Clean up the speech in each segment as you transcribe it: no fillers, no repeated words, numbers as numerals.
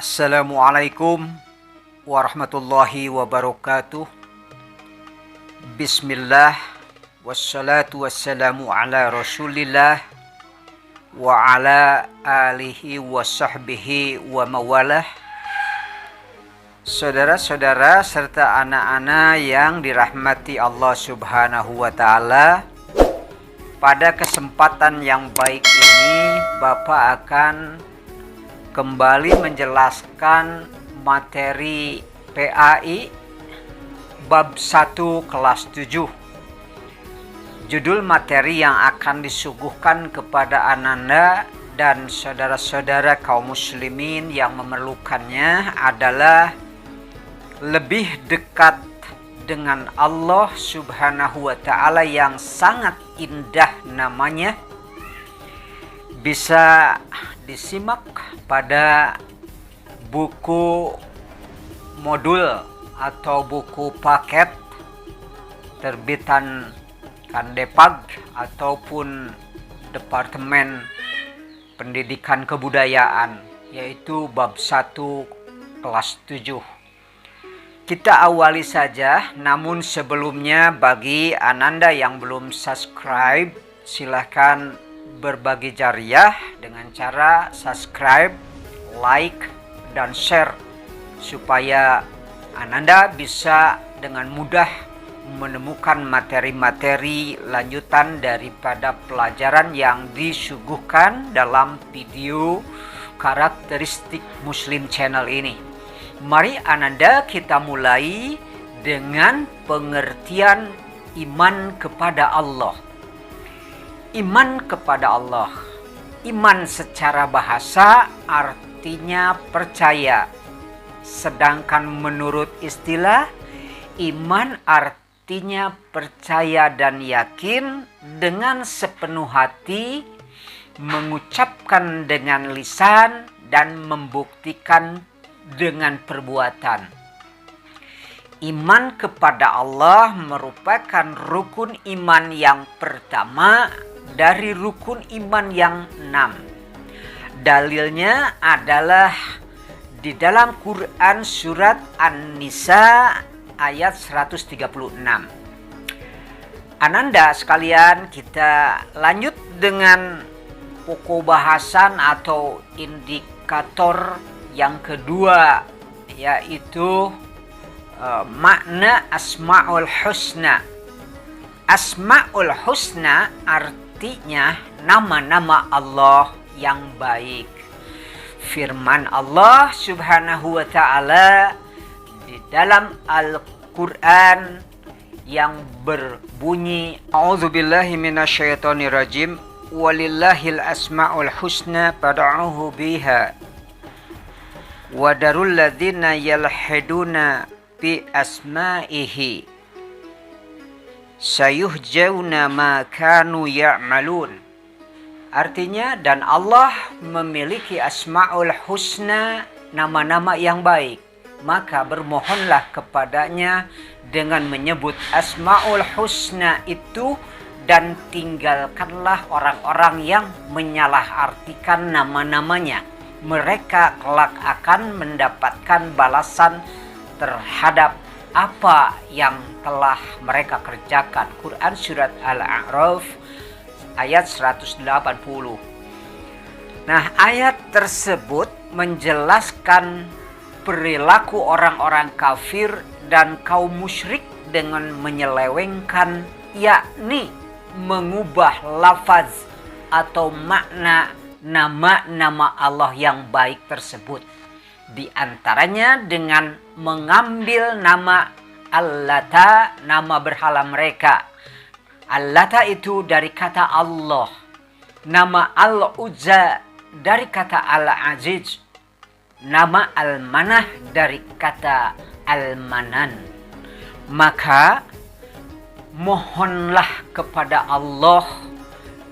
Assalamualaikum warahmatullahi wabarakatuh. Bismillah wassalatu wassalamu ala rasulillah wa ala alihi wa sahbihi wa mawalah. Saudara-saudara serta anak-anak yang dirahmati Allah subhanahu wa ta'ala, pada kesempatan yang baik ini Bapak akan kembali menjelaskan materi PAI bab 1 kelas 7. Judul materi yang akan disuguhkan kepada Ananda dan saudara-saudara kaum muslimin yang memerlukannya adalah lebih dekat dengan Allah subhanahu wa ta'ala yang sangat indah namanya. Bisa disimak pada buku modul atau buku paket terbitan Kandepag ataupun Departemen Pendidikan Kebudayaan, yaitu bab 1 kelas 7. Kita awali saja, namun sebelumnya bagi Ananda yang belum subscribe, silahkan berbagi jariah dengan cara subscribe, like, dan share supaya Ananda bisa dengan mudah menemukan materi-materi lanjutan daripada pelajaran yang disuguhkan dalam video karakteristik Muslim Channel ini. Mari Ananda kita mulai dengan pengertian iman kepada Allah. Iman kepada Allah. Iman secara bahasa artinya percaya. Sedangkan menurut istilah, iman artinya percaya dan yakin dengan sepenuh hati, mengucapkan dengan lisan dan membuktikan dengan perbuatan. Iman kepada Allah merupakan rukun iman yang pertama dari rukun iman yang 6. Dalilnya adalah di dalam Quran surat An-Nisa ayat 136. Ananda sekalian, kita lanjut dengan pokok bahasan atau indikator yang kedua, yaitu makna Asma'ul Husna. Asma'ul Husna artinya nama-nama Allah yang baik. Firman Allah subhanahu wa ta'ala di dalam Al-Quran yang berbunyi, A'udzubillahi minasyaitonirrajim, walillahil asma'ul husna fad'uhu biha wa darul ladzina yalhiduna bi asma'ihi sayuhjauna ma kanu ya'malun. Artinya, dan Allah memiliki asma'ul husna, nama-nama yang baik, maka bermohonlah kepadanya dengan menyebut asma'ul husna itu, dan tinggalkanlah orang-orang yang menyalahartikan nama-namanya. Mereka kelak akan mendapatkan balasan terhadap apa yang telah mereka kerjakan. Quran surat Al-A'raf ayat 180. Nah, ayat tersebut menjelaskan perilaku orang-orang kafir dan kaum musyrik dengan menyelewengkan, yakni mengubah lafaz atau makna nama-nama Allah yang baik tersebut. Di antaranya dengan mengambil nama Allata, nama berhala mereka. Allata itu dari kata Allah. Nama Al-Uzza dari kata Al-Aziz. Nama Al-Manah dari kata Al-Manan. Maka mohonlah kepada Allah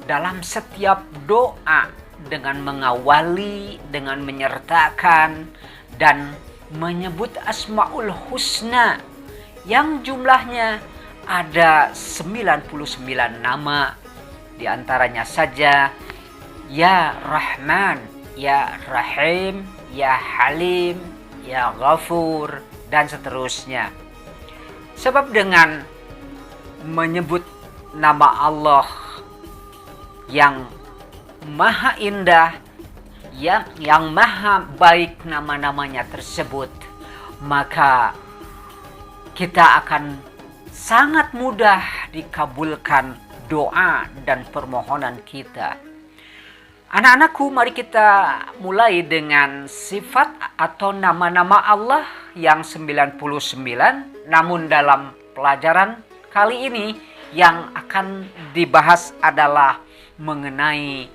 dalam setiap doa dengan mengawali, dengan menyertakan dan menyebut Asma'ul Husna yang jumlahnya ada 99 nama. Di antaranya saja Ya Rahman, ya Rahim, ya Halim, ya Ghafur, dan seterusnya. Sebab dengan menyebut nama Allah yang maha indah, yang maha baik nama-namanya tersebut, maka kita akan sangat mudah dikabulkan doa dan permohonan kita. Anak-anakku, mari kita mulai dengan sifat atau nama-nama Allah yang 99. Namun dalam pelajaran kali ini yang akan dibahas adalah mengenai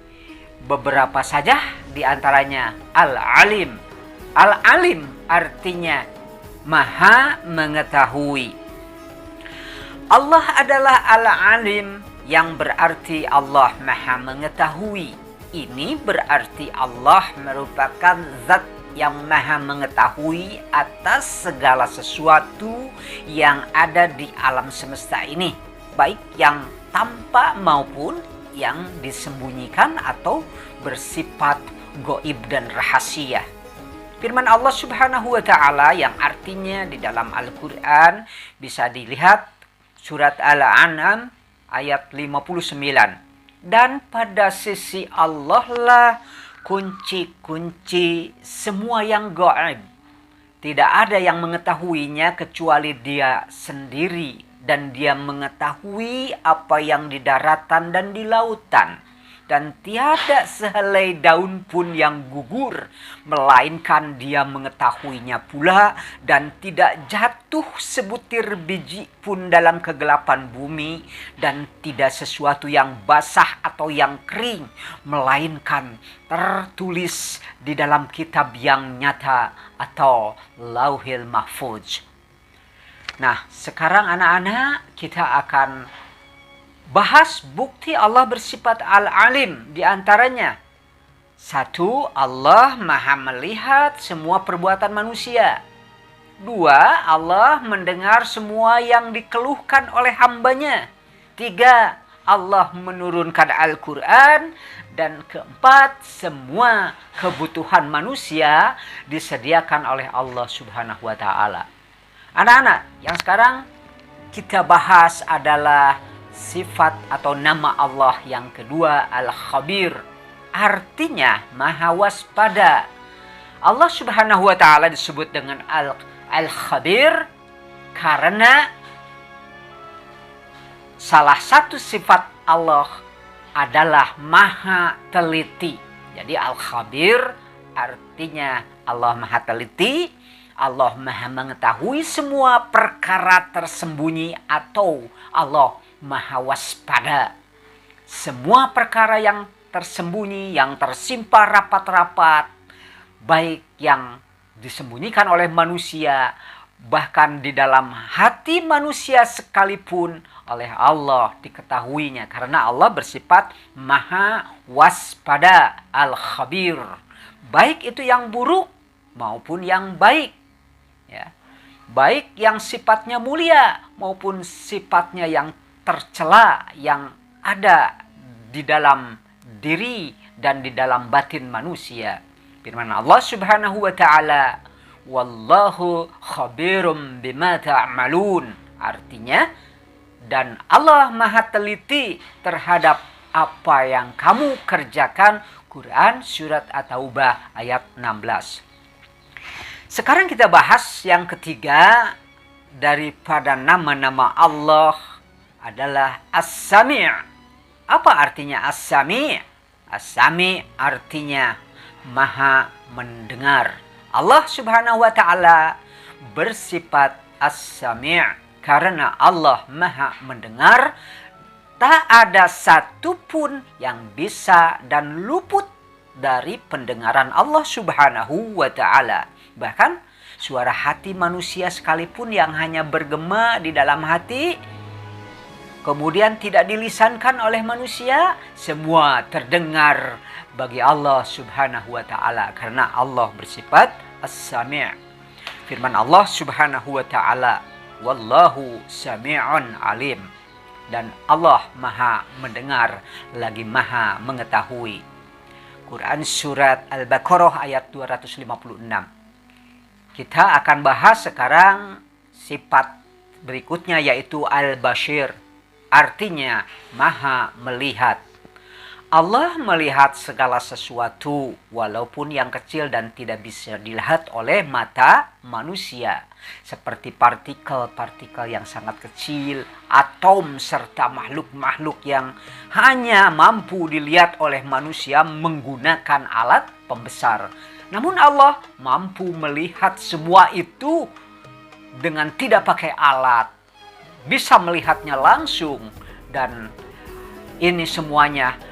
beberapa saja, di antaranya Al-Alim. Al-Alim artinya maha mengetahui. Allah adalah Al-Alim, yang berarti Allah maha mengetahui. Ini berarti Allah merupakan zat yang maha mengetahui atas segala sesuatu yang ada di alam semesta ini, baik yang tampak maupun yang disembunyikan atau bersifat gaib dan rahasia. Firman Allah Subhanahu wa taala yang artinya di dalam Al-Qur'an bisa dilihat surat Al-An'am ayat 59. Dan pada sisi Allah lah kunci-kunci semua yang gaib. Tidak ada yang mengetahuinya kecuali Dia sendiri, dan Dia mengetahui apa yang di daratan dan di lautan. Dan tiada sehelai daun pun yang gugur, melainkan Dia mengetahuinya pula, dan tidak jatuh sebutir biji pun dalam kegelapan bumi, dan tidak sesuatu yang basah atau yang kering, melainkan tertulis di dalam kitab yang nyata atau Lauhil Mahfuz. Nah, sekarang anak-anak kita akan bahas bukti Allah bersifat Al-Alim. Di antaranya, 1. Allah maha melihat semua perbuatan manusia. 2. Allah mendengar semua yang dikeluhkan oleh hambanya. 3. Allah menurunkan Al-Quran. Dan 4. Semua kebutuhan manusia disediakan oleh Allah Subhanahu wa ta'ala. Anak-anak, yang sekarang kita bahas adalah sifat atau nama Allah yang kedua, Al-Khabir. Artinya maha waspada. Allah Subhanahu wa ta'ala disebut dengan Al-Khabir karena salah satu sifat Allah adalah maha teliti. Jadi Al-Khabir artinya Allah maha teliti, Allah maha mengetahui semua perkara tersembunyi, atau Allah maha waspada. Semua perkara yang tersembunyi, yang tersimpan rapat-rapat, baik yang disembunyikan oleh manusia, bahkan di dalam hati manusia sekalipun, oleh Allah diketahuinya. Karena Allah bersifat maha waspada, Al-Khabir. Baik itu yang buruk maupun yang baik. Ya. Baik yang sifatnya mulia maupun sifatnya yang tercela yang ada di dalam diri dan di dalam batin manusia. Firman Allah Subhanahu wa ta'ala, wallahu khabirum bima ta'malun. Artinya, dan Allah maha teliti terhadap apa yang kamu kerjakan. Quran surat At-Taubah ayat 16. Sekarang kita bahas yang ketiga daripada nama-nama Allah adalah As-Sami'. Apa artinya As-Sami'? As-Sami' artinya maha mendengar. Allah Subhanahu wa ta'ala bersifat As-Sami' karena Allah maha mendengar. Tak ada satupun yang bisa dan luput dari pendengaran Allah Subhanahu wa ta'ala. Bahkan suara hati manusia sekalipun yang hanya bergema di dalam hati, kemudian tidak dilisankan oleh manusia, semua terdengar bagi Allah Subhanahu wa ta'ala. Karena Allah bersifat As-Sami'. Firman Allah Subhanahu wa ta'ala, wallahu sami'un alim. Dan Allah maha mendengar lagi maha mengetahui. Quran surat Al-Baqarah ayat 256. Kita akan bahas sekarang sifat berikutnya, yaitu Al-Bashir. Artinya Maha melihat. Allah melihat segala sesuatu, walaupun yang kecil dan tidak bisa dilihat oleh mata manusia, seperti partikel-partikel yang sangat kecil, atom, serta makhluk-makhluk yang hanya mampu dilihat oleh manusia menggunakan alat pembesar. Namun Allah mampu melihat semua itu dengan tidak pakai alat, bisa melihatnya langsung, dan ini semuanya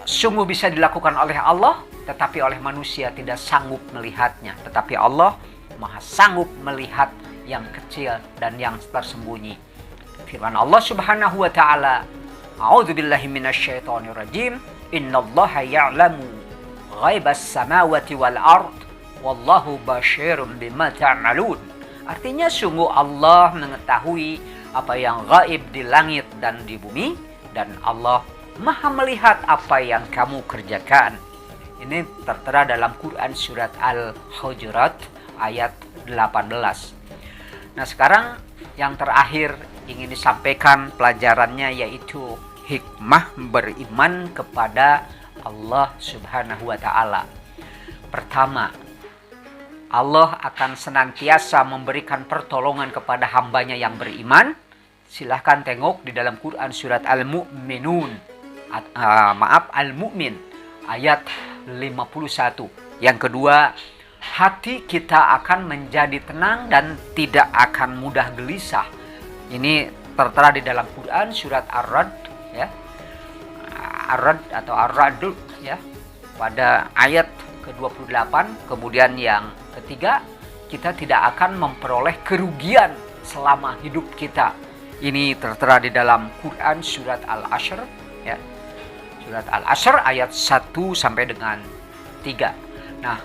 sungguh bisa dilakukan oleh Allah, tetapi oleh manusia tidak sanggup melihatnya. Tetapi Allah Maha sanggup melihat yang kecil dan yang tersembunyi. Firman Allah Subhanahu wa taala, A'udzubillahi minasyaitonirrajim, Innallaha ya'lamu ghaibas samawati wal ard, wallahu basyirun bima ta'malun. Artinya sungguh Allah mengetahui apa yang gaib di langit dan di bumi, dan Allah Maha melihat apa yang kamu kerjakan. Ini tertera dalam Quran surat Al-Hujurat ayat 18. Nah, sekarang yang terakhir ingin disampaikan pelajarannya, yaitu hikmah beriman kepada Allah Subhanahu wa taala. Pertama, Allah akan senantiasa memberikan pertolongan kepada hambanya yang beriman. Silahkan tengok di dalam Quran surat Al-Mu'minun. Al-Mu'min ayat 51. Yang kedua, hati kita akan menjadi tenang dan tidak akan mudah gelisah. Ini tertera di dalam Quran surat Ar-Ra'd, ya. Ar-Ra'd atau Ar-Ra'd, ya, pada ayat ke-28. Kemudian yang ketiga, kita tidak akan memperoleh kerugian selama hidup kita. Ini tertera di dalam Quran surat Al-Ashr, ya. Surat Al-Asr ayat 1 sampai dengan 3. Nah,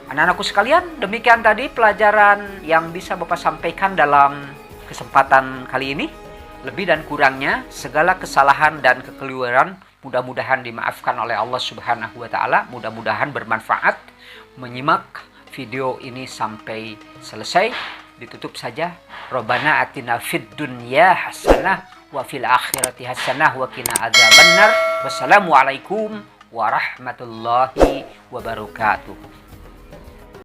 anak-anakku sekalian, demikian tadi pelajaran yang bisa Bapak sampaikan dalam kesempatan kali ini. Lebih dan kurangnya, segala kesalahan dan kekeliruan mudah-mudahan dimaafkan oleh Allah Subhanahu wa taala. Mudah-mudahan bermanfaat. Menyimak video ini sampai selesai. Ditutup saja. Rabbana atina fid dunya hasanah wa fil akhirati hasanah wa qina adzabannar. Wassalamualaikum warahmatullahi wabarakatuh.